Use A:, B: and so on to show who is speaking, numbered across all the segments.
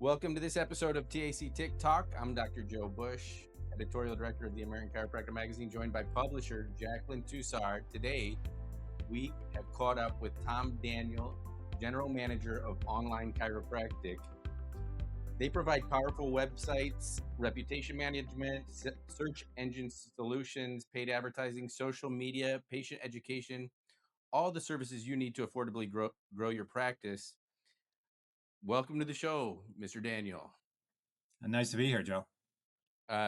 A: Welcome to this episode of TAC Tic Talk. I'm Dr. Joe Bush, editorial director of the American Chiropractor magazine, joined by publisher Jacqueline Toussard. Today, we have caught up with Tom Daniel, general manager of Online Chiropractic. They provide powerful websites, reputation management, search engine solutions, paid advertising, social media, patient education, all the services you need to affordably grow your practice. Welcome to the show, Mr. Daniel.
B: Nice to be here, Joe.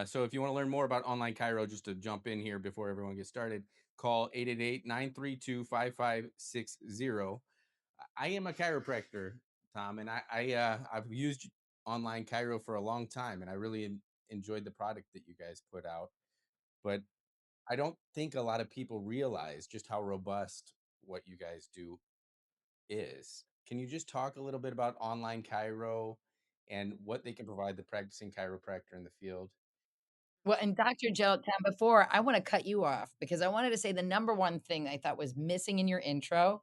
A: So if you want to learn more about online chiro, just to jump in here before everyone gets started, call 888-932-5560. I am a chiropractor, Tom, and I've used online chiro for a long time, and I really enjoyed the product that you guys put out. But I don't think a lot of people realize just how robust what you guys do is. Can you just talk a little bit about online chiro and what they can provide the practicing chiropractor in the field?
C: Well, and Dr. Joe, Tam, before I wanna cut you off because I wanted to say the number one thing I thought was missing in your intro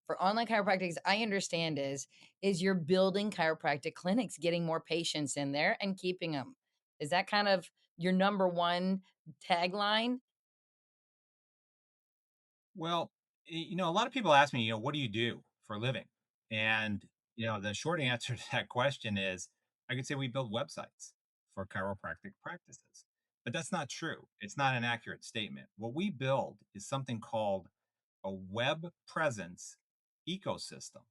C: for online chiropractic, I understand is you're building chiropractic clinics, getting more patients in there and keeping them. Is that kind of your number one tagline?
B: Well, a lot of people ask me, what do you do for a living? And, the short answer to that question is I could say we build websites for chiropractic practices. But that's not true. It's not an accurate statement. What we build is something called a web presence ecosystem.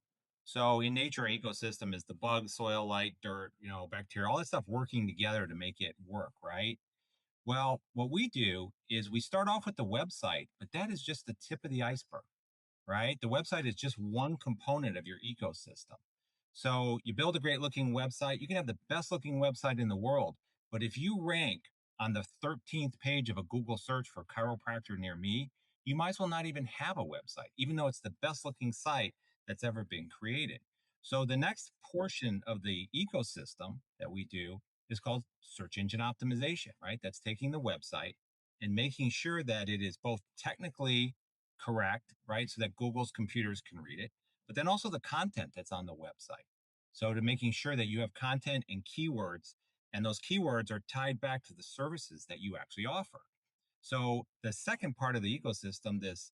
B: So in nature, an ecosystem is the bug, soil, light, dirt, bacteria, all that stuff working together to make it work, right? Well, what we do is we start off with the website, but that is just the tip of the iceberg, right? The website is just one component of your ecosystem. So you build a great looking website, you can have the best looking website in the world, but if you rank on the 13th page of a Google search for chiropractor near me, you might as well not even have a website, even though it's the best looking site that's ever been created. So the next portion of the ecosystem that we do is called search engine optimization, right? That's taking the website and making sure that it is both technically correct, right? So that Google's computers can read it, but then also the content that's on the website. So to making sure that you have content and keywords, and those keywords are tied back to the services that you actually offer. So the second part of the ecosystem, this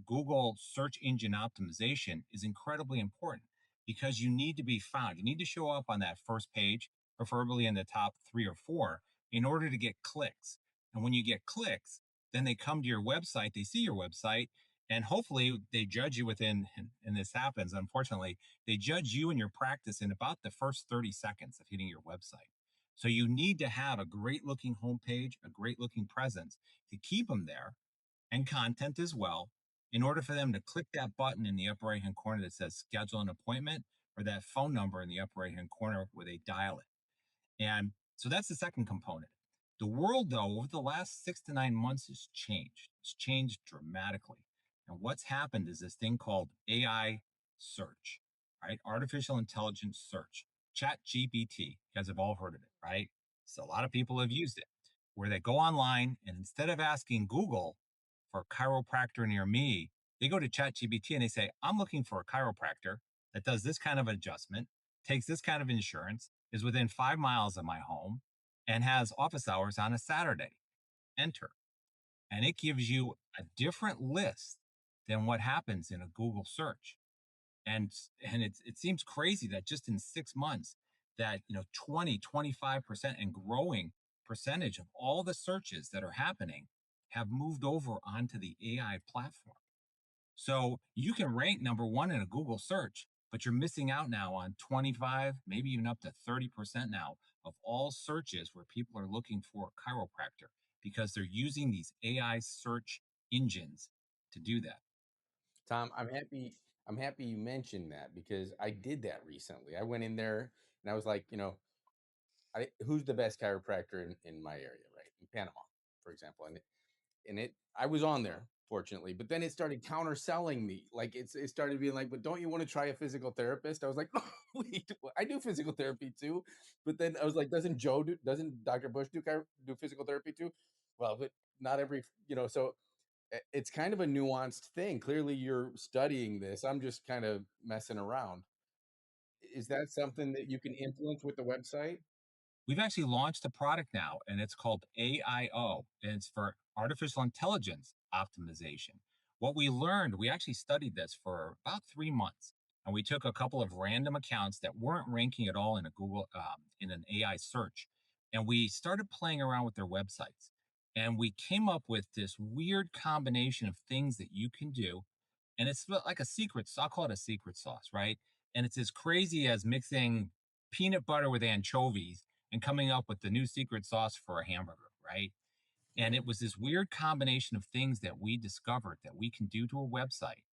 B: Google search engine optimization, is incredibly important because you need to be found. You need to show up on that first page, preferably in the top 3 or 4, in order to get clicks. And when you get clicks, then they come to your website, they see your website, and hopefully they judge you within, and this happens, unfortunately, they judge you and your practice in about the first 30 seconds of hitting your website. So you need to have a great looking homepage, a great looking presence to keep them there, and content as well, in order for them to click that button in the upper right hand corner that says schedule an appointment, or that phone number in the upper right hand corner where they dial it. And so that's the second component. The world, though, over the last 6 to 9 months has changed. It's changed dramatically. And what's happened is this thing called AI search, right? Artificial intelligence search. Chat GPT. You guys have all heard of it, right? So a lot of people have used it, where they go online and instead of asking Google for a chiropractor near me, they go to Chat GPT and they say, I'm looking for a chiropractor that does this kind of adjustment, takes this kind of insurance, is within 5 miles of my home, and has office hours on a Saturday. Enter. And it gives you a different list than what happens in a Google search. And it seems crazy that just in 6 months, that 20-25% and growing percentage of all the searches that are happening have moved over onto the AI platform. So you can rank number one in a Google search, but you're missing out now on 25, maybe even up to 30% now of all searches where people are looking for a chiropractor because they're using these AI search engines to do that.
A: Tom, I'm happy you mentioned that because I did that recently. I went in there and I was like, who's the best chiropractor in my area, right? In Panama, for example. And I was on there, fortunately, but then it started counterselling me. Like it started being like, but don't you want to try a physical therapist? I was like, wait, I do physical therapy too. But then I was like, doesn't Dr. Bush do physical therapy too? Well, but not every, so it's kind of a nuanced thing. Clearly, you're studying this. I'm just kind of messing around. Is that something that you can influence with the website?
B: We've actually launched a product now, and it's called AIO, and it's for artificial intelligence optimization. What we learned, we actually studied this for about 3 months, and we took a couple of random accounts that weren't ranking at all in a Google in an AI search, and we started playing around with their websites, and we came up with this weird combination of things that you can do, and it's like a secret. I'll call it a secret sauce, right? And it's as crazy as mixing peanut butter with anchovies and coming up with the new secret sauce for a hamburger, right? And it
A: Mm.
B: was this weird combination of things that we discovered that we can do to a website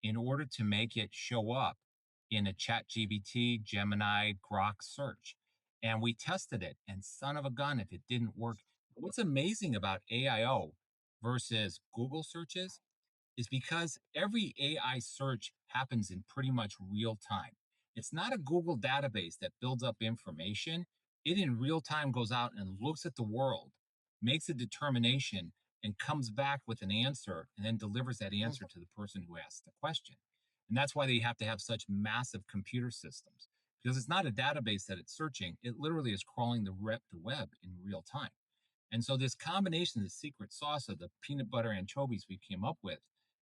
B: in order to make it show up in a chat GBT, Gemini, Grok search. And we tested it, and son of a gun, if it didn't work. What's amazing about AIO versus Google searches is because every AI search happens in pretty much real time. It's not a Google database that builds up information. It in real time goes out and looks at the world, makes a determination, and comes back with an answer and then delivers that answer
C: Mhm.
B: to the person who asked the question. And that's why they have to have such massive computer systems because it's not a database that it's searching. It literally is crawling the web in real time. And so this combination, the secret sauce of the peanut butter anchovies we came up with,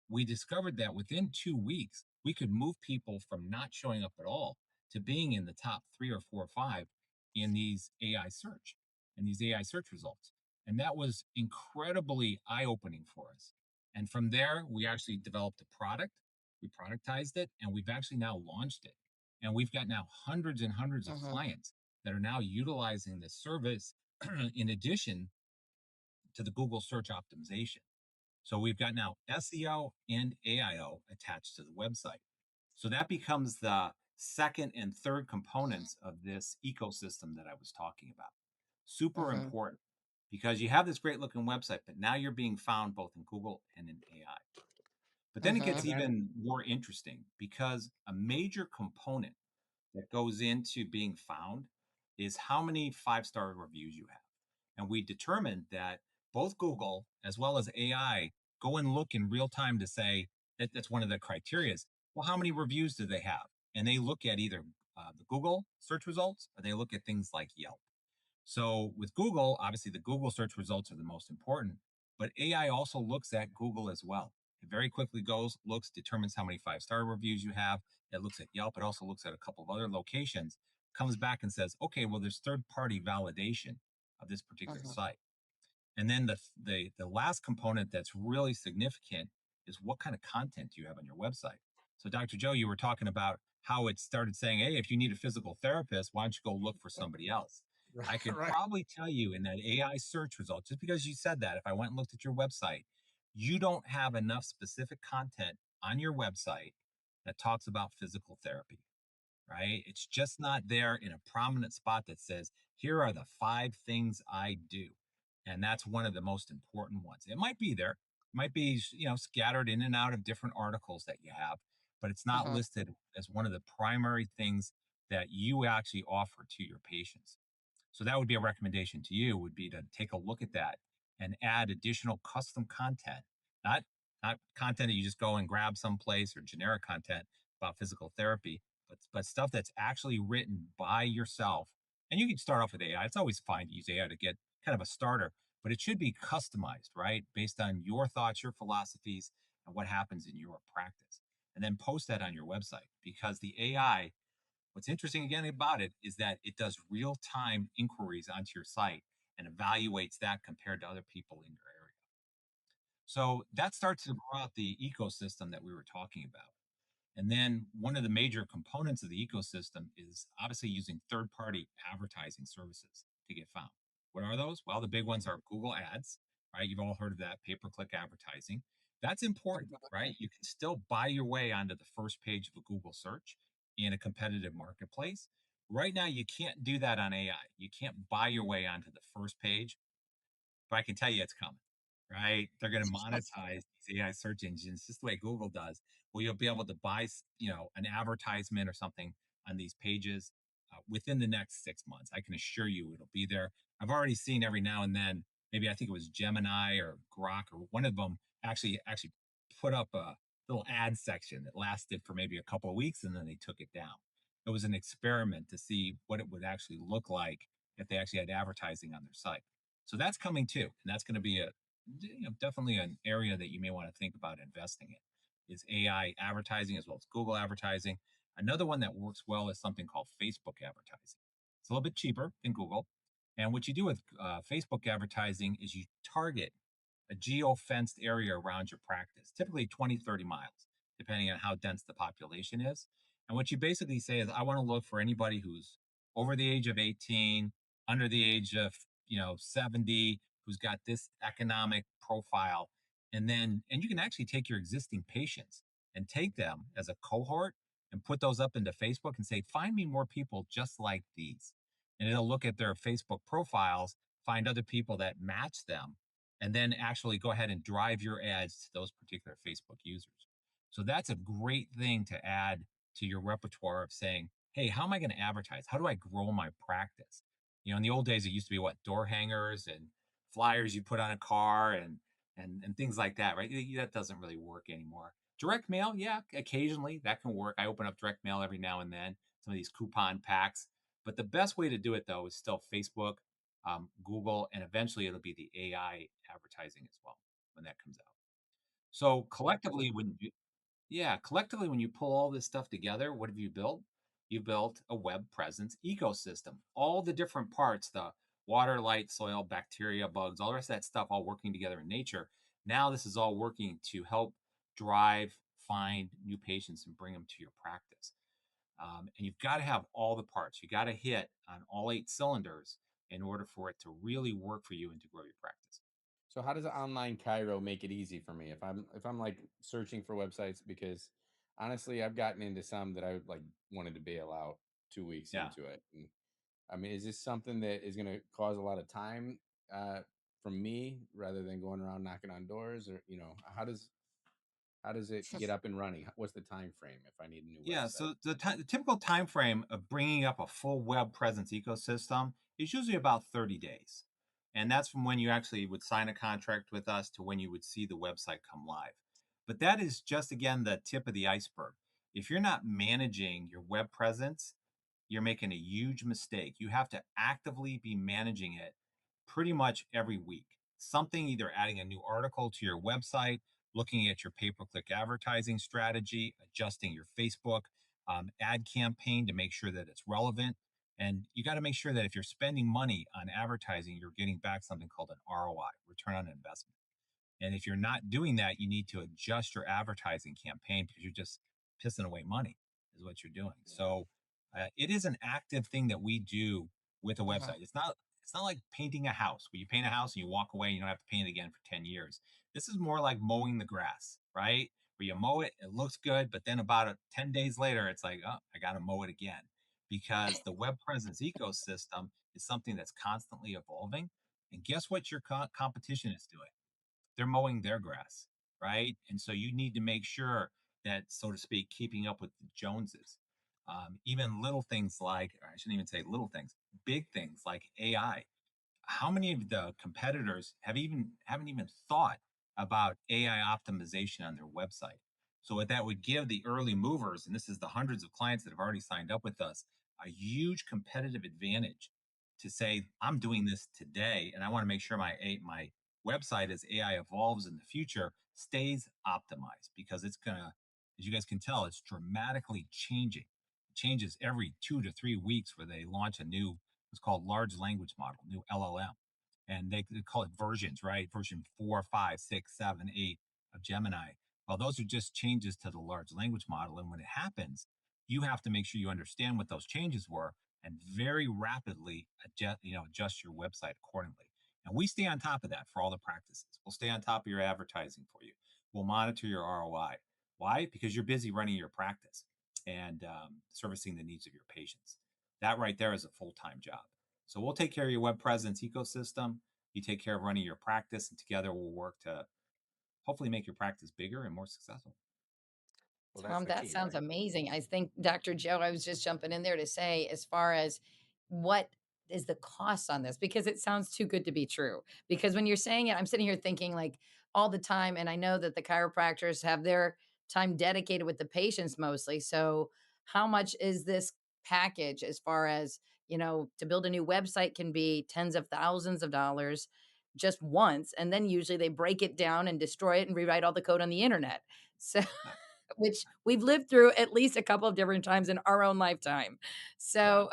B: we discovered that within 2 weeks, we could move people from not showing up at all to being in the top three or four or five in these AI search and these AI search results. And that was incredibly eye opening for us. And from there, we actually developed a product, we productized it, and we've actually now launched it. And we've got now hundreds and hundreds of
C: Mhm.
B: clients that are now utilizing this service in addition to the Google search optimization. So we've got now SEO and AIO attached to the website. So that becomes the second and third components of this ecosystem that I was talking about. Super
C: Mhm.
B: important because you have this great looking website, but now you're being found both in Google and in AI. But then it gets
C: Mhm.
A: And I'm
B: even more interesting because a major component that goes into being found is how many five-star reviews you have. And we determined that both Google as well as AI go and look in real time to say that's one of the criterias. Well, how many reviews do they have? And they look at either the Google search results or they look at things like Yelp. So with Google, obviously the Google search results are the most important, but AI also looks at Google as well. It very quickly goes, looks, determines how many five-star reviews you have. It looks at Yelp. It also looks at a couple of other locations, comes back and says, okay, well, there's third-party validation of this particular
C: Mhm.
B: site. And then the last component that's really significant is what kind of content do you have on your website. So, Dr. Joe, you were talking about how it started saying, hey, if you need a physical therapist, why don't you go look for somebody else?
A: right.
B: I could
A: Right.
B: probably tell you in that AI search result, just because you said that, if I went and looked at your website, you don't have enough specific content on your website that talks about physical therapy, right? It's just not there in a prominent spot that says, here are the 5 things I do. And that's one of the most important ones. It might be there, it might be, scattered in and out of different articles that you have, but it's not
C: Mhm.
B: listed as one of the primary things that you actually offer to your patients. So that would be a recommendation to you would be to take a look at that and add additional custom content, not not content that you just go and grab someplace or generic content about physical therapy, but stuff that's actually written by yourself. And you can start off with AI. It's always fine to use AI to get kind of a starter, but it should be customized, right? Based on your thoughts, your philosophies, and what happens in your practice. And then post that on your website because the AI, what's interesting again about it is that it does real time inquiries onto your site and evaluates that compared to other people in your area. So that starts to grow out the ecosystem that we were talking about. And then one of the major components of the ecosystem is obviously using third party advertising services to get found. What are those? Well, the big ones are Google Ads, right? You've all heard of that, pay per click advertising. That's important, right? You can still buy your way onto the first page of a Google search in a competitive marketplace. Right now, you can't do that on AI. You can't buy your way onto the first page, but I can tell you it's coming, right? They're going to monetize these AI search engines just the way Google does, where you'll be able to buy, an advertisement or something on these pages within the next 6 months. I can assure you it'll be there. I've already seen every now and then, maybe I think it was Gemini or Grok or one of them actually put up a little ad section that lasted for maybe a couple of weeks and then they took it down. It was an experiment to see what it would actually look like if they actually had advertising on their site. So that's coming too, and that's going to be definitely an area that you may want to think about investing in is AI advertising as well as Google advertising. Another one that works well is something called Facebook advertising. It's a little bit cheaper than Google. And what you do with Facebook advertising is you target a geo fenced area around your practice, typically 20, 30 miles, depending on how dense the population is. And what you basically say is, I want to look for anybody who's over the age of 18, under the age of, 70, who's got this economic profile. And you can actually take your existing patients and take them as a cohort and put those up into Facebook and say, find me more people just like these. And it'll look at their Facebook profiles, find other people that match them, and then actually go ahead and drive your ads to those particular Facebook users. So that's a great thing to add to your repertoire of saying, hey, how am I going to advertise? How do I grow my practice? In the old days, it used to be what door hangers and flyers you put on a car and things like that, right? That doesn't really work anymore. Direct mail, yeah, occasionally that can work. I open up direct mail every now and then, some of these coupon packs. But the best way to do it though is still Facebook, Google, and eventually it'll be the AI advertising as well when that comes out. So collectively, when you pull all this stuff together, what have you built? You built a web presence ecosystem. All the different parts, the water, light, soil, bacteria, bugs, all the rest of that stuff, all working together in nature. Now this is all working to help drive, find new patients and bring them to your practice. And you've got to have all the parts. You got to hit on all 8 cylinders in order for it to really work for you and to grow your practice.
A: So how does online Cairo make it easy for me if I'm like searching for websites? Because honestly, I've gotten into some that I like wanted to bail out 2 weeks
B: Yeah.
A: into it. And I mean, is this something that is going to cause a lot of time uh, from me rather than going around knocking on doors? Or how does it get up and running? What's the time frame if I need a new
B: Yeah,
A: website?
B: so the typical time frame of bringing up a full web presence ecosystem is usually about 30 days. And that's from when you actually would sign a contract with us to when you would see the website come live. But that is just, again, the tip of the iceberg. If you're not managing your web presence, you're making a huge mistake. You have to actively be managing it pretty much every week. Something either adding a new article to your website, looking at your pay per click advertising strategy, adjusting your Facebook ad campaign to make sure that it's relevant. And you got to make sure that if you're spending money on advertising, you're getting back something called an ROI, return on investment. And if you're not doing that, you need to adjust your advertising campaign because you're just pissing away money, is what you're doing. So it is an active thing that we do with a
C: Uh-huh.
B: website. It's not like painting a house where you paint a house and you walk away and you don't have to paint it again for 10 years. This is more like mowing the grass, right? Where you mow it, it looks good, but then about 10 days later, it's like, oh, I got to mow it again because the web presence ecosystem is something that's constantly evolving. And guess what your competition is doing? They're mowing their grass, right? And so you need to make sure that, so to speak, keeping up with the Joneses. Even little things like, or I shouldn't even say little things, big things like AI. How many of the competitors haven't even thought about AI optimization on their website? So what that would give the early movers, and this is the hundreds of clients that have already signed up with us, a huge competitive advantage to say, I'm doing this today, and I want to make sure my website as AI evolves in the future stays optimized because it's gonna, as you guys can tell, it's dramatically changing. It changes every 2 to 3 weeks where they launch a new what's called large language model, new LLM. And they call it versions, right? Version 4, 5, 6, 7, 8 of Gemini. Well, those are just changes to the large language model. And when it happens, you have to make sure you understand what those changes were and very rapidly adjust your website accordingly. And we stay on top of that for all the practices. We'll stay on top of your advertising for you. We'll monitor your ROI. Why? Because you're busy running your practice and servicing the needs of your patients. That right there is a full time job. So we'll take care of your web presence ecosystem. You take care of running your practice, and together we'll work to hopefully make your practice bigger and more successful.
A: Well, that's
C: Tom,
A: the
C: that
A: key,
C: sounds
A: right?
C: amazing. I think Dr. Joe, I was just jumping in there to say, as far as what is the cost on this, because it sounds too good to be true. Because when you're saying it, I'm sitting here thinking like all the time, and I know that the chiropractors have their time dedicated with the patients mostly. So, how much is this package as far as, to build a new website can be tens of thousands of dollars just once, and then usually they break it down and destroy it and rewrite all the code on the internet. So
B: Uh,
C: which we've lived through at least a couple of different times in our own lifetime.
B: yeah.
C: So,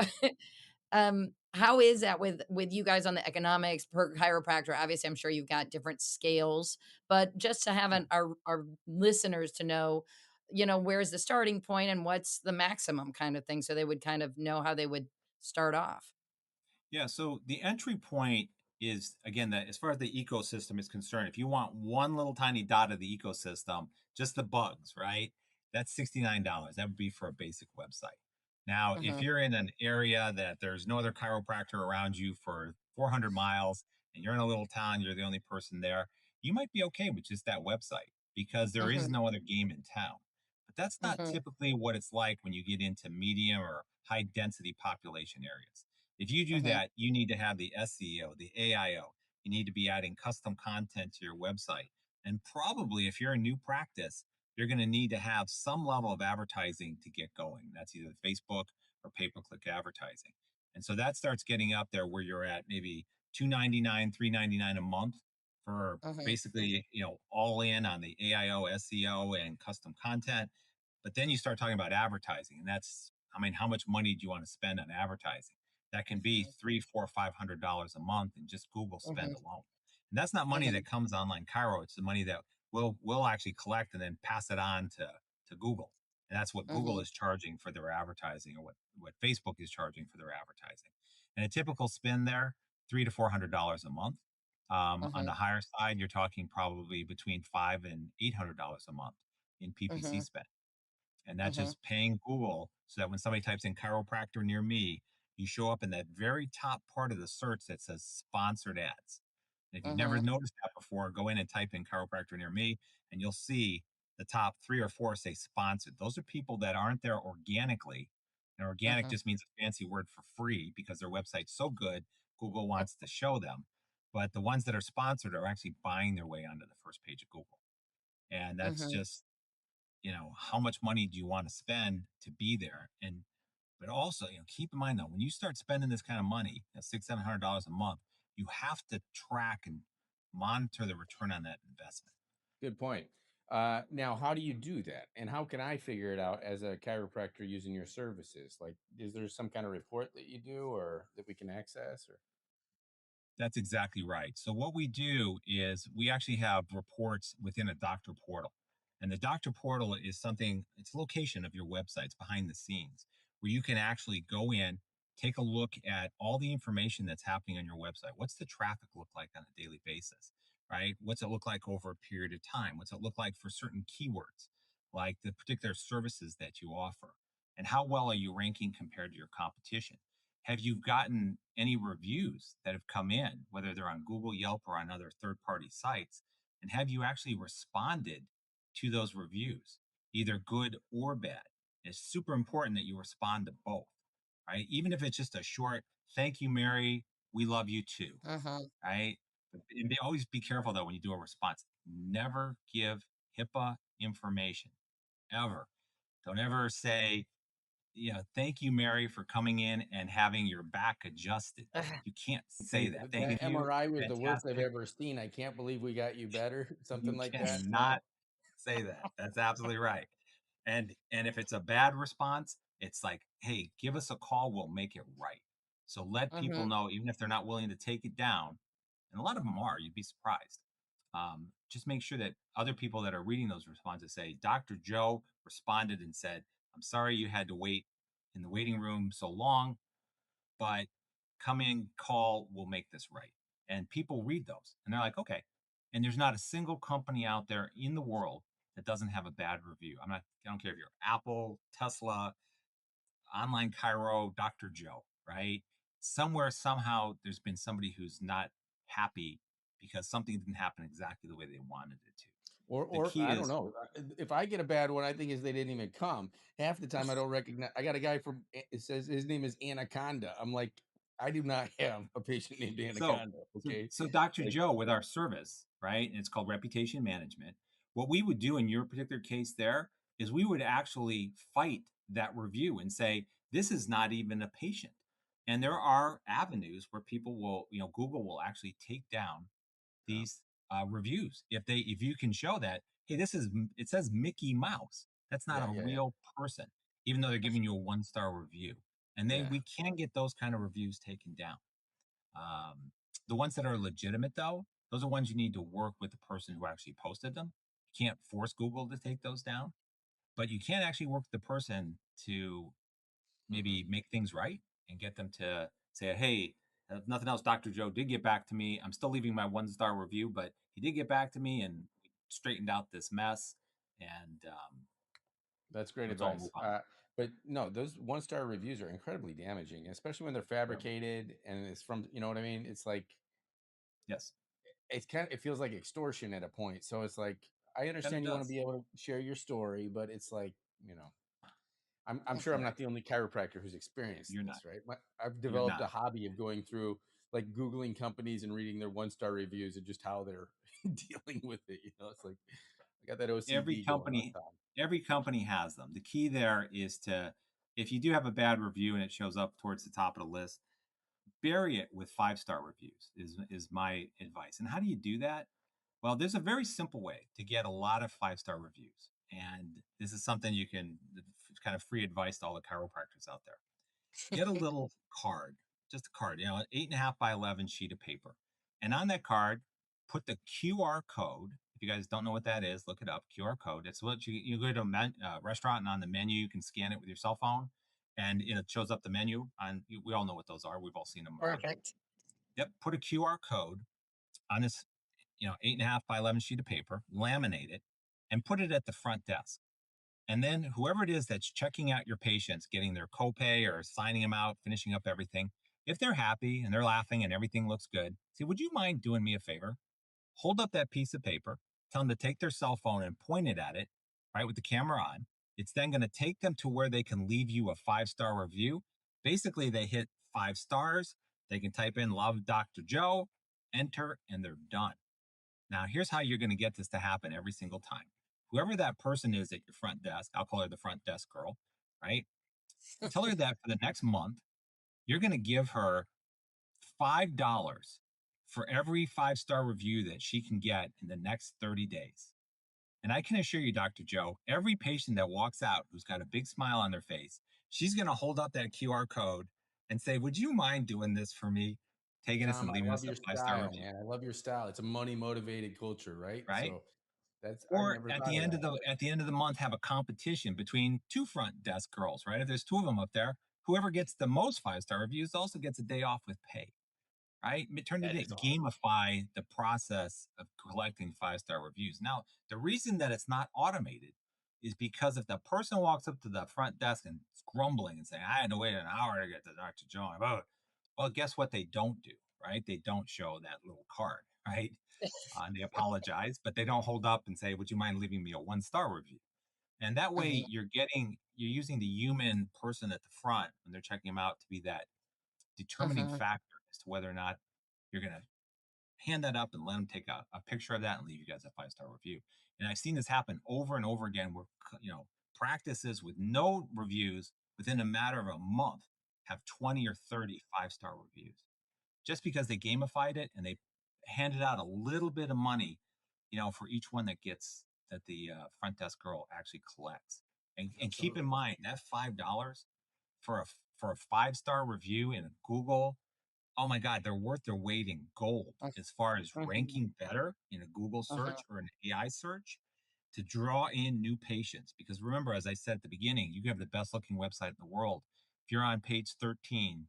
C: how is that with you guys on the economics per chiropractor? Obviously, I'm sure you've got different scales, but just to have our listeners to know, where's the starting point and what's the maximum kind of thing, so they would kind of know how they would start off.
B: Yeah, so the entry point is again that as far as the ecosystem is concerned, if you want one little tiny dot of the ecosystem, just the bugs, right? That's $69. That would be for a basic website. Now, if
C: Mhm,
B: you're in an area that there's no other chiropractor around you for 400 miles and you're in a little town, you're the only person there, you might be okay with just that website because there is
C: mhm,
B: no other game in town. But that's not
C: mhm,
B: typically what it's like when you get into medium or high density population areas. If you do
C: mhm,
B: that, you need to have the SEO, the AIO. You need to be adding custom content to your website. And probably if you're a new practice, you're going to need to have some level of advertising to get going. That's either Facebook or pay-per-click advertising. And so that starts getting up there where you're at maybe 299, 399 a month for
C: mhm,
B: basically, all in on the AIO, SEO and custom content. But then you start talking about advertising, and that's, I mean, how much money do you want to spend on advertising? That can be
C: mhm,
B: three, four, $500 a month in just Google spend
C: mhm,
B: alone. And that's not money
C: mhm,
B: that comes online Cairo. It's the money that we'll actually collect and then pass it on to Google. And that's what Google
C: mhm,
B: is charging for their advertising, or what Facebook is charging for their advertising. And a typical spend there, $300 to $400 a month. On
C: mhm,
B: the higher side, you're talking probably between $500 and $800 a month in PPC
C: mhm,
B: spend. And that's
C: mhm,
B: just paying Google so that when somebody types in chiropractor near me, you show up in that very top part of the search that says sponsored ads. And if you've never
C: mhm,
B: noticed that before, go in and type in chiropractor near me, and you'll see the top three or four say sponsored. Those are people that aren't there organically. And organic
C: mhm,
B: just means a fancy word for free because their website's so good, Google
C: mhm,
B: wants to show them. But the ones that are sponsored are actually buying their way onto the first page of Google. And that's
C: mhm.
B: just, how much money do you want to spend to be there? And but also, keep in mind though, when you start spending this kind of money, $600-700 a month, you have to track and monitor the return on that investment.
A: Good point. Now, how do you do that? And how can I figure it out as a chiropractor using your services? Like, is there some kind of report that you do or that we can access? Or
B: That's exactly right. So what we do is we actually have reports within a doctor portal. And the doctor portal is something, it's a location of your websites behind the scenes where you can actually go in, take a look at all the information that's happening on your website. What's the traffic look like on a daily basis, right? What's it look like over a period of time? What's it look like for certain keywords, like the particular services that you offer? And how well are you ranking compared to your competition? Have you gotten any reviews that have come in, whether they're on Google, Yelp, or on other third party sites? And have you actually responded to those reviews, either good or bad? It's super important that you respond to both, right? Even if it's just a short, thank you, Mary, we love you too,
C: Mhm,
B: right? And always be careful though when you do a response. Never give HIPAA information ever. Don't ever say, thank you, Mary, for coming in and having your back adjusted. You can't say that. Thank
A: that
B: you.
A: MRI was the worst I've
B: Fantastic.
A: ever seen. I can't believe we got you better. Something
B: You
A: like that. No.
B: cannot say that. That's absolutely right. And if it's a bad response, it's like, hey, give us a call. We'll make it right. So let people
C: mhm,
B: know, even if they're not willing to take it down, and a lot of them are, you'd be surprised. Just make sure that other people that are reading those responses say, Dr. Joe responded and said, I'm sorry you had to wait in the waiting room so long, but come in, call, we'll make this right. And people read those and they're like, okay. And there's not a single company out there in the world that doesn't have a bad review. I don't care if you're Apple, Tesla, Online Cairo, Dr. Joe, right? Somewhere, somehow, there's been somebody who's not happy because something didn't happen exactly the way they wanted it to. The
A: Or
B: key
A: I don't
B: is,
A: know. If I get a bad one, I think is they didn't even come. Half the time I don't recognize. I got a guy from. It says his name is Anaconda. I'm like, I do not have a patient named
B: So,
A: Anaconda. Okay,
B: so Dr.
A: like
B: Joe, with our service, right? And it's called reputation management. What we would do in your particular case there is we would actually fight that review and say, This is not even a patient. And there are avenues where people will, Google will actually take down
A: Yeah.
B: these reviews if you can show that, hey, it says Mickey Mouse. That's not
A: Yeah.
B: a
A: Yeah. Yeah.
B: real person, even though they're giving you a 1-star review. And
A: Yeah.
B: we can get those kind of reviews taken down. Um, the ones that are legitimate, though, those are ones you need to work with the person who actually posted them. You can't force Google to take those down, but you can actually work with the person to
A: Hmm.
B: maybe make things right and get them to say, hey, if nothing else, Dr. Joe did get back to me. I'm still leaving my 1-star review, but he did get back to me and we straightened out this mess. And
A: That's great
B: let's all move
A: advice.
B: on.
A: But no, those one-star reviews are incredibly damaging, especially when they're
B: Terrible.
A: fabricated and it's from, you know what I mean? It's like
B: Yes,
A: it feels like extortion at a point. So it's like I
B: kind of
A: understand you want to
B: does.
A: be able to share your story, but it's like, you know, I'm sure I'm
C: Mhm.
A: not the only chiropractor who's experienced
B: You're not.
A: this, right? I've
B: You're
A: developed a
B: not.
A: hobby of going through like Googling companies and reading their one-star reviews and just how they're dealing with it. You know, it's like I got that
B: Every
A: OCD going on,
B: company,
A: Tom.
B: every company has them. The key there is to, if you do have a bad review and it shows up towards the top of the list, bury it with 5-star reviews is my advice. And how do you do that? Well, there's a very simple way to get a lot of 5-star reviews. And this is something you can kind of free advice to all the chiropractors out there. Get a little card, just a card, an 8.5 by 11 sheet of paper. And on that card, put the QR code. If you guys don't know what that is, look it up. QR code. It's what you go to a restaurant and on the menu, you can scan it with your cell phone and it shows up the menu. We all know what those are. We've all seen them around.
C: Perfect.
B: Yep. Put a QR code on this 8.5 by 11 sheet of paper, laminate it, and put it at the front desk. And then whoever it is that's checking out your patients, getting their copay or signing them out, finishing up everything, if they're happy and they're laughing and everything looks good, say, would you mind doing me a favor? Hold up that piece of paper, tell them to take their cell phone and point it at it, right, with the camera on. It's then going to take them to where they can leave you a 5-star review. Basically, they hit 5 stars. They can type in love Dr. Joe, enter, and they're done. Now, here's how you're going to get this to happen every single time. Whoever that person is at your front desk, I'll call her the front desk girl, right? Tell her that for the next month, you're going to give her $5 for every 5-star review that she can get in the next 30 days. And I can assure you, Dr. Joe, every patient that walks out who's got a big smile on their face, she's going to hold up that QR code and say, would you mind doing this for me? Taking us
A: Tom,
B: and
A: I
B: leaving
A: love
B: us a
A: your
B: 5-star
A: style,
B: review,
A: man. I love your style. It's a money motivated culture, right?
B: right?
A: So that's I
B: Or
A: never thought of that.
B: at the end of the month have a competition between two front desk girls, right? If there's two of them up there, whoever gets the most 5-star reviews also gets a day off with pay, right? Turn it
A: That
B: in,
A: is awesome.
B: gamify the process of collecting 5-star reviews. Now, the reason that it's not automated is because if the person walks up to the front desk and is grumbling and saying, I had to wait an hour to get to Dr. Joe, well, guess what they don't do, right? They don't show that little card, right? And they apologize, but they don't hold up and say, would you mind leaving me a 1-star review? And that way
C: Mhm,
B: you're using the human person at the front when they're checking them out to be that determining
C: mhm,
B: factor as to whether or not you're going to hand that up and let them take a picture of that and leave you guys a 5-star review. And I've seen this happen over and over again where, practices with no reviews within a matter of a month have 20 or 30 5-star reviews just because they gamified it and they handed out a little bit of money, for each one that the front desk girl actually collects. And keep in
A: Absolutely.
B: mind that $5 for a 5-star review in Google, oh my God, they're worth their weight in gold
C: mhm,
B: as far as
C: mhm,
B: ranking better in a Google
C: mhm,
B: search or an AI search to draw in new patients. Because remember, as I said at the beginning, you have the best looking website in the world. If you're on page 13,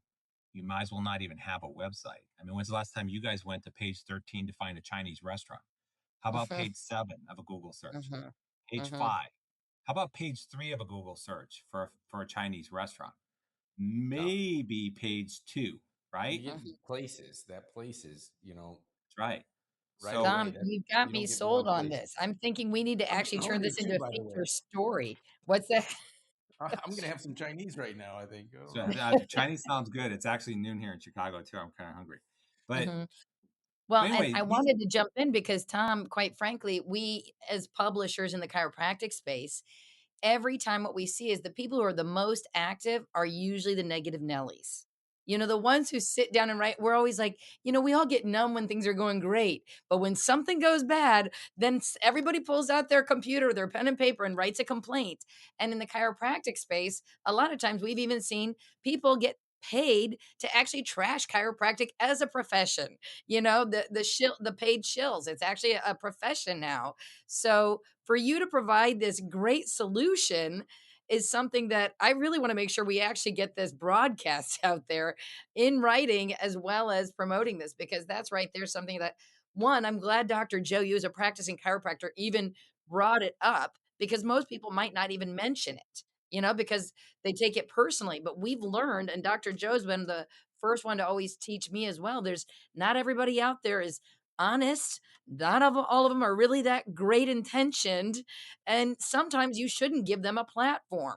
B: you might as well not even have a website. I mean, when's the last time you guys went to page 13 to find a Chinese restaurant? How about
C: mhm,
B: page 7 of a Google search?
C: mhm,
B: Page
C: mhm.
B: 5? How about page 3 of a Google search for a Chinese restaurant?
A: Tom,
B: Maybe page 2,
A: you
B: right?
A: get
C: Mhm.
A: places, that places,
B: That's right.
A: right
B: So
A: away
C: Tom,
A: that
C: you've got
A: you
C: me
A: don't get beyond
C: sold on this.
A: places.
C: I'm thinking we need to
A: I'm
C: actually
A: getting
C: turn
A: hungry
C: this into
A: too,
C: a
A: by the way.
C: feature story. What's that?
A: I'm gonna have some Chinese right now, I think. I don't
B: so
A: know.
B: Chinese sounds good. It's actually noon here in Chicago too. I'm kind of hungry. But
C: Mhm. Well, and
B: anyway,
C: I
B: these
C: wanted to jump in because Tom, quite frankly, we as publishers in the chiropractic space, every time what we see is the people who are the most active are usually the negative Nellies. The ones who sit down and write, we're always like, we all get numb when things are going great. But when something goes bad, then everybody pulls out their computer, their pen and paper, and writes a complaint. And in the chiropractic space, a lot of times we've even seen people get paid to actually trash chiropractic as a profession. The paid shills. It's actually a profession now. So for you to provide this great solution is something that I really want to make sure we actually get this broadcast out there in writing as well as promoting this, because that's right there's something that, one, I'm glad Dr. Joe, you as a practicing chiropractor, even brought it up, because most people might not even mention it, because they take it personally. But we've learned, and Dr. Joe's been the first one to always teach me as well. There's not everybody out there is honest. Not all of them are really that great intentioned. And sometimes you shouldn't give them a platform,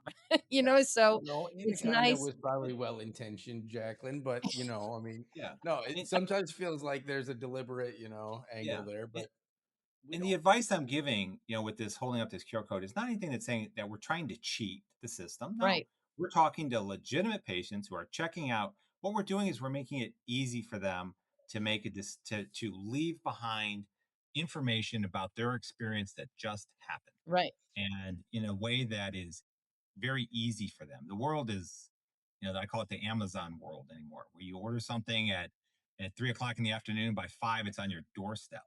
A: Yeah.
C: so
A: In
C: it's
A: China
C: nice.
A: was probably well intentioned, Jacqueline, but I mean,
B: Yeah.
A: no, it
B: And,
A: sometimes feels like there's a deliberate, angle
B: yeah.
A: there, but we
B: And the
A: don't.
B: advice I'm giving, with this holding up this QR code is not anything that's saying that we're trying to cheat the system. No,
C: Right,
B: we're talking to legitimate patients who are checking out. What we're doing is we're making it easy for them to make a to leave behind information about their experience that just happened,
C: right.
B: and in a way that is very easy for them. The world is, I call it the Amazon world anymore, where you order something at 3 o'clock in the afternoon, by 5, it's on your doorstep,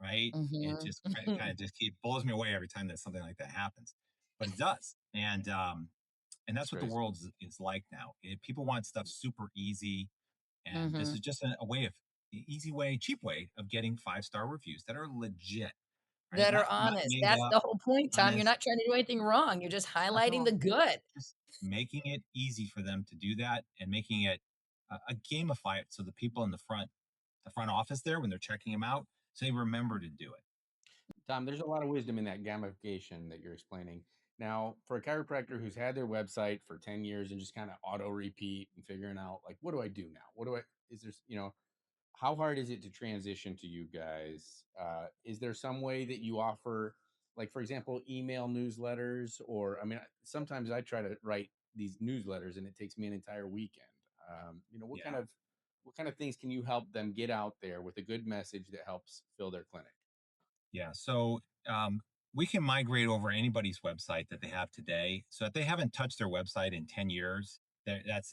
B: right? It
C: Mhm.
B: just kind of just it blows me away every time that something like that happens, but it does, and
A: It's
B: that's what the
A: crazy.
B: world is like now. People want stuff super easy, and this
C: Mhm.
B: is just a way of easy way, cheap way of getting 5-star reviews that are legit, right?
C: That are
B: Not
C: honest.
B: made
C: That's
B: up,
C: the whole point, Tom. You're
B: honest.
C: not trying to do anything wrong. You're just
B: Nothing
C: highlighting
B: wrong.
C: the good.
B: Just making it easy for them to do that, and making it a gamify it, so the people in the front office there, when they're checking them out, so they remember to do it.
A: Tom, there's a lot of wisdom in that gamification that you're explaining. Now, for a chiropractor who's had their website for 10 years and just kind of auto repeat and figuring out, like, what do I do now? Is there, how hard is it to transition to you guys? Is there some way that you offer, like, for example, email newsletters? Or, I mean, sometimes I try to write these newsletters and it takes me an entire weekend.
B: Yeah.
A: What kind of things can you help them get out there with a good message that helps fill their clinic?
B: Yeah. So we can migrate over anybody's website that they have today. So if they haven't touched their website in 10 years, that's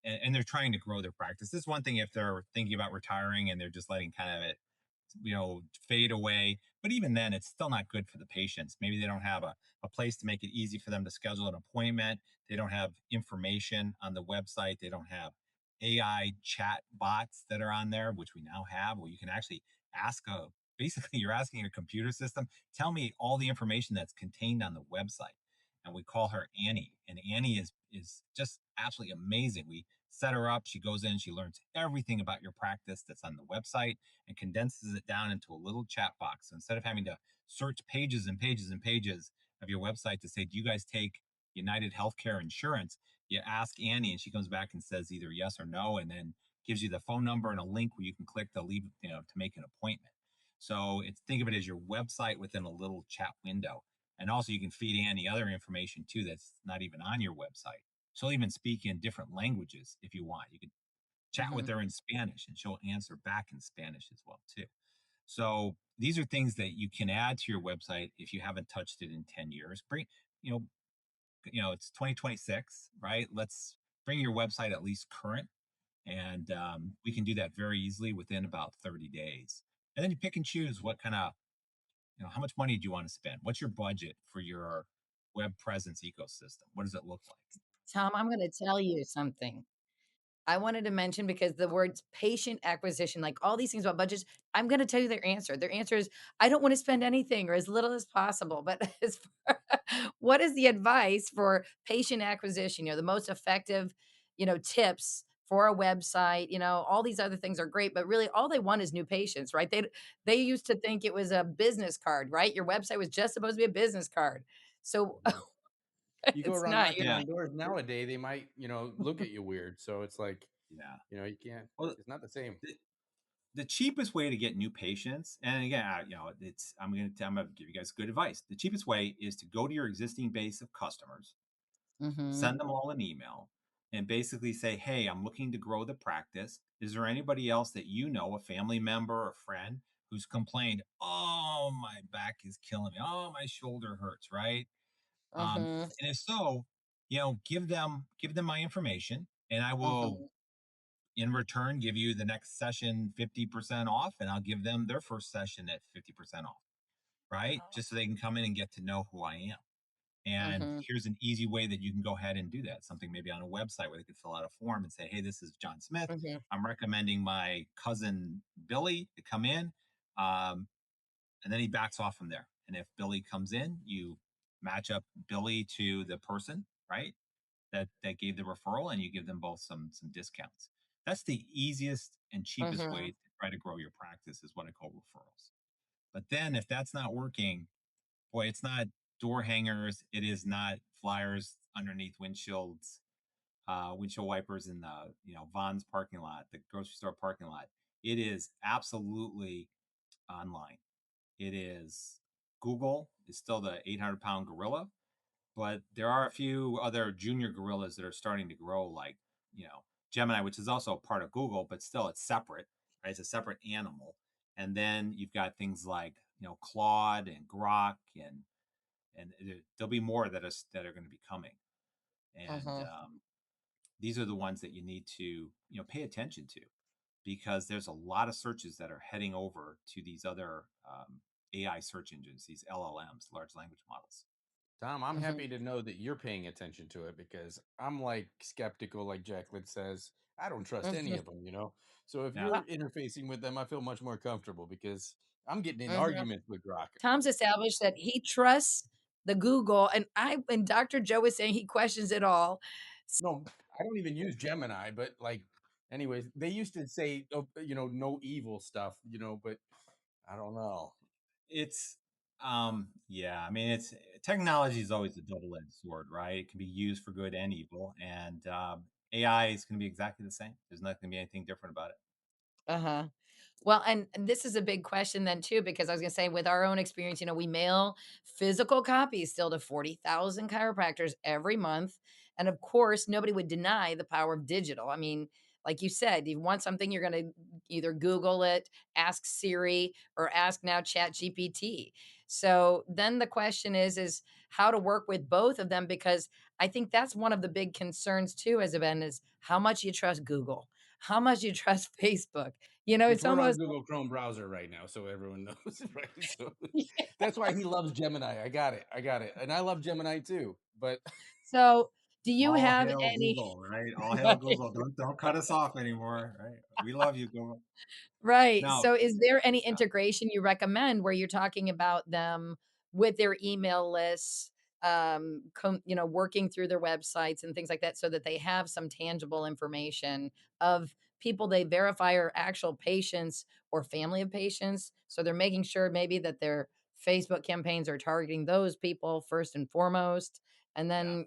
B: and they're trying to grow their practice. This is one thing if they're thinking about retiring and they're just letting kind of it, fade away. But even then, it's still not good for the patients. Maybe they don't have a place to make it easy for them to schedule an appointment. They don't have information on the website. They don't have AI chat bots that are on there, which we now have, where you can actually ask a basically you're asking a computer system, tell me all the information that's contained on the website. And we call her Annie. And Annie is just absolutely amazing. We set her up, she goes in, she learns everything about your practice that's on the website and condenses it down into a little chat box. So instead of having to search pages and pages and pages of your website to say, do you guys take United Healthcare insurance? You ask Annie and she comes back and says either yes or no, and then gives you the phone number and a link where you can click to leave, to make an appointment. So it's think of it as your website within a little chat window. And also you can feed Annie other information too that's not even on your website. She'll even speak in different languages if you want. You can chat with
C: Mhm.
B: her in Spanish and she'll answer back in Spanish as well too. So these are things that you can add to your website if you haven't touched it in 10 years. You know, it's 2026, right? Let's bring your website at least current, and we can do that very easily within about 30 days. And then you pick and choose what kind of, how much money do you want to spend? What's your budget for your web presence ecosystem? What does it look like?
C: Tom, I'm gonna tell you something. I wanted to mention, because the words patient acquisition, like all these things about budgets, I'm going to tell you their answer. Their answer is, I don't want to spend anything or as little as possible. But as far, what is the advice for patient acquisition? The most effective, tips for a website. All these other things are great, but really all they want is new patients, right? They used to think it was a business card, right? Your website was just supposed to be a business card. So
A: Yeah. You go
C: it's
A: around
C: not.
A: knocking on doors nowadays, they might, look at you weird. So it's like,
B: Yeah.
A: you can't,
B: Well,
A: it's not the same.
B: The cheapest way to get new patients, and again, I'm gonna give you guys good advice. The cheapest way is to go to your existing base of customers,
C: Mhm.
B: send them all an email, and basically say, "Hey, I'm looking to grow the practice. Is there anybody else that you know, a family member or a friend, who's complained, oh, my back is killing me. Oh, my shoulder hurts, right?
C: Mhm.
B: And if so, give them my information, and I will
C: Mhm.
B: in return give you the next session 50% off, and I'll give them their first session at 50% off, right? Just so they can come in and get to know who I am. And
C: Mhm.
B: here's an easy way that you can go ahead and do that. Something maybe on a website where they can fill out a form and say, "Hey, this is John Smith.
C: Mhm.
B: I'm recommending my cousin Billy to come in." Um, and then he backs off from there. And if Billy comes in, you match up Billy to the person, right? That gave the referral, and you give them both some discounts. That's the easiest and cheapest way
C: Mhm.
B: to try to grow your practice is what I call referrals. But then if that's not working, boy, it's not door hangers, it is not flyers underneath windshields, windshield wipers in the Vaughn's parking lot, the grocery store parking lot. It is absolutely online. It is Google is still the 800-pound gorilla, but there are a few other junior gorillas that are starting to grow, like you know Gemini, which is also a part of Google, but still it's separate, right? It's a separate animal. And then you've got things like Claude and Grok, and there'll be more that are going to be coming. And
C: Mhm.
B: these are the ones that you need to pay attention to, because there's a lot of searches that are heading over to these other AI search engines, these LLMs, large language models.
A: Tom, I'm
C: Mhm.
A: happy to know that you're paying attention to it because I'm like skeptical, like Jacqueline says. I don't trust any
C: Mhm.
A: of them. So if
B: Yeah.
C: Well,
A: you're interfacing with them, I feel much more comfortable because I'm getting in
C: mhm.
A: arguments with Grok.
C: Tom's established that he trusts the Google, and Dr. Joe is saying he questions it all.
A: No, I don't even use Gemini, but like, anyways, they used to say, oh, no evil stuff, but I don't know.
B: It's yeah, I mean, it's technology is always a double-edged sword, right? It can be used for good and evil, and AI is going to be exactly the same. There's not going to be anything different about it.
C: Uh-huh. Well, and this is a big question then too, because I was gonna say with our own experience, we mail physical copies still to 40,000 chiropractors every month. And of course, nobody would deny the power of digital. I mean, like you said, you want something, you're gonna either Google it, ask Siri, or ask now Chat GPT. So then the question is how to work with both of them, because I think that's one of the big concerns too, as a Ben, is how much you trust Google, how much you trust Facebook.
A: Which
C: It's
A: we're on
C: almost
A: Google Chrome browser right now, so everyone knows, right? So that's why he loves Gemini. I got it. I got it. And I love Gemini too. But
C: so, do you
B: All
C: have
B: hail
C: any
B: Google, right? All hail
C: right,
B: Google. Don't cut us off anymore, right? We love you, Google.
C: right.
B: No,
C: So, is there any
B: yeah.
C: integration you recommend where you're talking about them with their email lists, working through their websites and things like that so that they have some tangible information of people they verify are actual patients or family of patients? So they're making sure maybe that their Facebook campaigns are targeting those people first and foremost, and
B: Yeah.
C: then,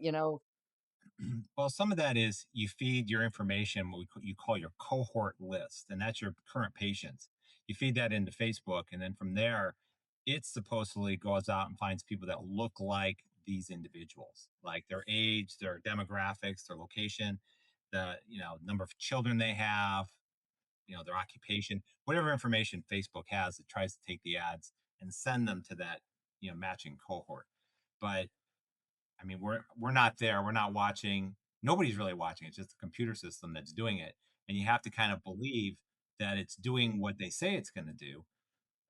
B: Well, some of that is you feed your information, what you call your cohort list, and that's your current patients. You feed that into Facebook, and then from there, it supposedly goes out and finds people that look like these individuals, like their age, their demographics, their location, the number of children they have, their occupation, whatever information Facebook has. It tries to take the ads and send them to that matching cohort. But I mean, we're not there. We're not watching. Nobody's really watching. It's just the computer system that's doing it, and you have to kind of believe that it's doing what they say it's going to do.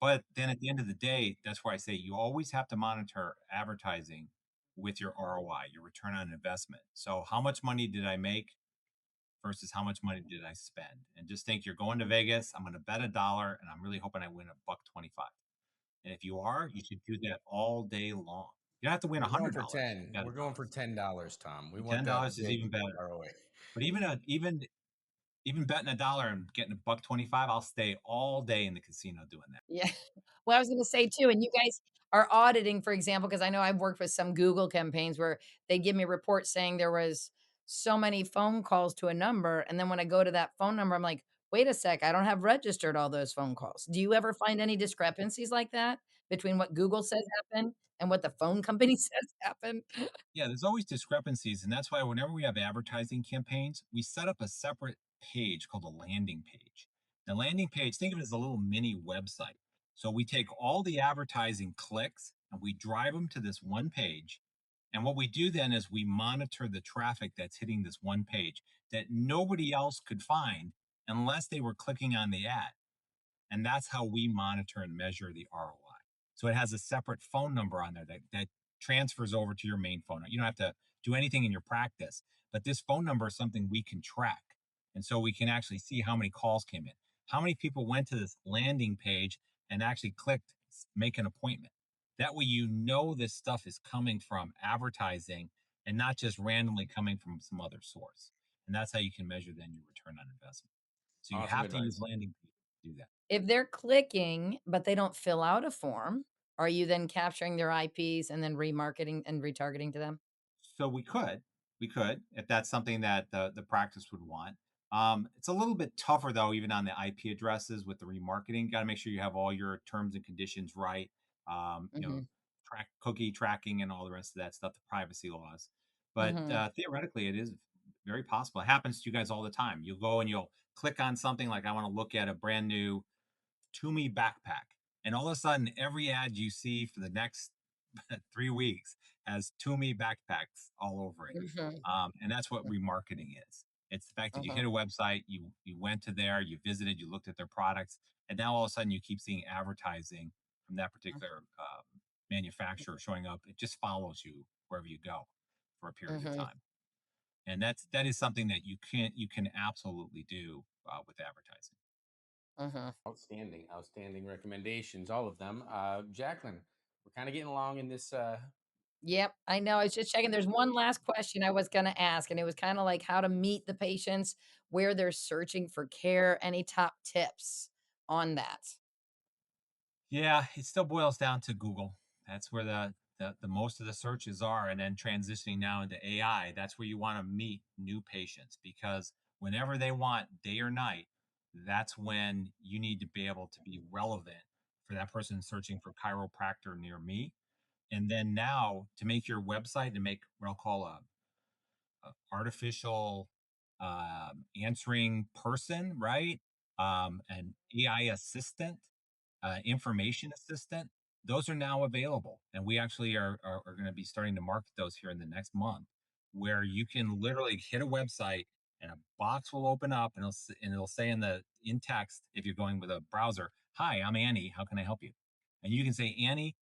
B: But then at the end of the day, that's why I say you always have to monitor advertising with your ROI, your return on investment. So how much money did I make versus how much money did I spend? And just think you're going to Vegas. I'm going to bet $1, and I'm really hoping I win a buck 25. And if you are, you should do that all day long. You don't have to win
A: we're going for
B: $100.
A: 10.
B: Bet
A: We're going for
B: $1.
A: $10, Tom. We want
B: ten
A: that
B: dollars is
A: big
B: even better.
A: ROA.
B: But even betting $1 and getting a buck 25, I'll stay all day in the casino doing that.
C: yeah. Well, I was gonna say too, and you guys are auditing, for example, because I know I've worked with some Google campaigns where they give me reports saying there was so many phone calls to a number, and then when I go to that phone number, I'm like, wait a sec, I don't have registered all those phone calls. Do you ever find any discrepancies like that between what Google says happened and what the phone company says happened?
B: Yeah, there's always discrepancies, and that's why whenever we have advertising campaigns, we set up a separate page called a landing page. The landing page, think of it as a little mini website. So we take all the advertising clicks and we drive them to this one page. And what we do then is we monitor the traffic that's hitting this one page that nobody else could find unless they were clicking on the ad. And that's how we monitor and measure the ROI. So it has a separate phone number on there that transfers over to your main phone. You don't have to do anything in your practice, but this phone number is something we can track. And so we can actually see how many calls came in, how many people went to this landing page and actually clicked make an appointment. That way, you know, this stuff is coming from advertising and not just randomly coming from some other source. And that's how you can measure then your return on investment. So you
A: Awesome
B: have to use
A: advice.
B: landing pages to do that.
C: If they're clicking, but they don't fill out a form, are you then capturing their IPs and then remarketing and retargeting to them?
B: So we could, if that's something that the practice would want. It's a little bit tougher though, even on the IP addresses with the remarketing. Got to make sure you have all your terms and conditions right.
C: Mhm,
B: Track cookie tracking and all the rest of that stuff, the privacy laws. But
C: mhm,
B: theoretically, it is very possible. It happens to you guys all the time. You'll go and you'll click on something like I want to look at a brand new Toomey backpack, and all of a sudden, every ad you see for the next 3 weeks has Toomey backpacks all over it.
C: mhm,
B: And that's what remarketing is. It's the fact that you hit
C: mhm,
B: a website, you went to there, you visited, you looked at their products, and now all of a sudden you keep seeing advertising from that particular manufacturer showing up. It just follows you wherever you go for a period of
C: mhm,
B: time, and that is something that you can absolutely do with advertising.
C: mhm.
A: Outstanding, outstanding recommendations, all of them. Jacqueline, we're kind of getting along in this.
C: Yep, I know, I was just checking, there's one last question I was gonna ask, and it was kinda like how to meet the patients where they're searching for care. Any top tips on that?
B: Yeah, it still boils down to Google. That's where the most of the searches are. And then transitioning now into AI, that's where you want to meet new patients because whenever they want day or night, that's when you need to be able to be relevant for that person searching for chiropractor near me. And then now to make your website to make what I'll call a artificial answering person, right? An AI assistant, information assistant, those are now available. And we actually are going to be starting to market those here in the next month, where you can literally hit a website and a box will open up and it'll say in text, if you're going with a browser, "Hi, I'm Annie. How can I help you?" And you can say, "Annie,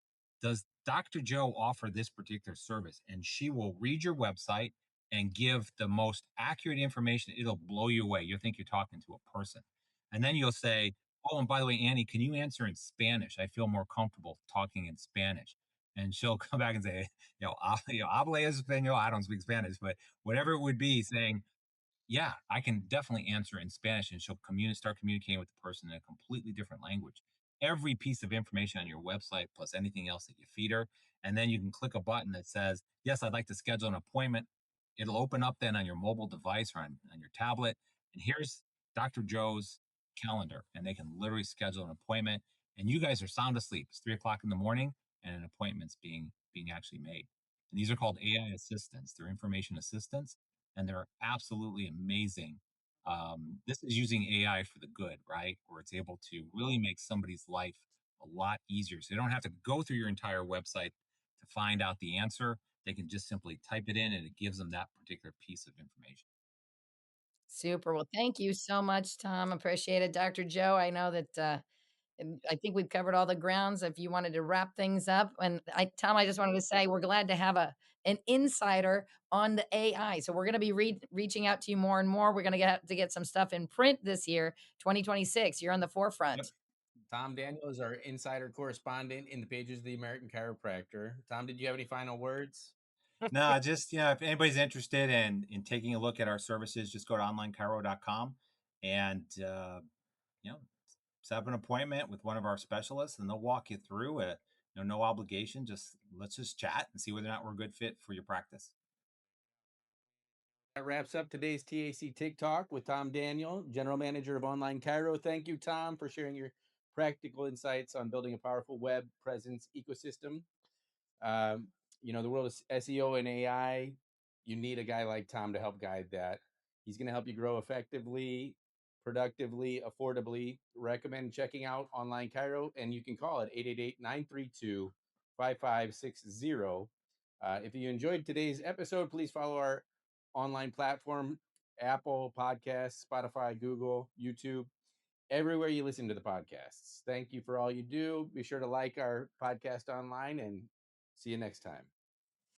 B: does Dr. Joe offer this particular service?" And she will read your website and give the most accurate information. It'll blow you away. You'll think you're talking to a person. And then you'll say, "Oh, and by the way, Annie, can you answer in Spanish? I feel more comfortable talking in Spanish." And she'll come back and say, habla español. I don't speak Spanish, but whatever it would be, saying, yeah, I can definitely answer in Spanish, and she'll start communicating with the person in a completely different language. Every piece of information on your website, plus anything else that you feed her, and then you can click a button that says, "Yes, I'd like to schedule an appointment." It'll open up then on your mobile device or on your tablet, and here's Dr. Joe's calendar, and they can literally schedule an appointment. And you guys are sound asleep. It's 3 o'clock in the morning, and an appointment's being actually made. And these are called AI assistants. They're information assistants and they're absolutely amazing. This is using AI for the good, right? Where it's able to really make somebody's life a lot easier. So they don't have to go through your entire website to find out the answer. They can just simply type it in and it gives them that particular piece of information.
C: Super, well, thank you so much, Tom, appreciate it. Dr. Joe, I know that, and I think we've covered all the grounds. If you wanted to wrap things up, and Tom, I just wanted to say we're glad to have an insider on the AI. So we're going to be reaching out to you more and more. We're going to get some stuff in print this year, 2026. You're on the
A: Yep.
C: forefront.
A: Tom Daniel is our insider correspondent in the pages of the American Chiropractor. Tom, did you have any final words?
B: No, just if anybody's interested in taking a look at our services, just go to onlinechiro.com and you know set up an appointment with one of our specialists, and they'll walk you through it. No obligation. Just let's just chat and see whether or not we're a good fit for your practice.
A: That wraps up today's TAC Tick Talk with Tom Daniel, General Manager of Online Chiro. Thank you, Tom, for sharing your practical insights on building a powerful web presence ecosystem. Um, the world of SEO and AI, you need a guy like Tom to help guide that. He's going to help you grow effectively, productively, affordably. Recommend checking out Online Chiro, and you can call it 888-932-5560. If you enjoyed today's episode, please follow our online platform, Apple Podcasts, Spotify, Google, YouTube, everywhere you listen to the podcasts. Thank you for all you do. Be sure to like our podcast online and see you next time.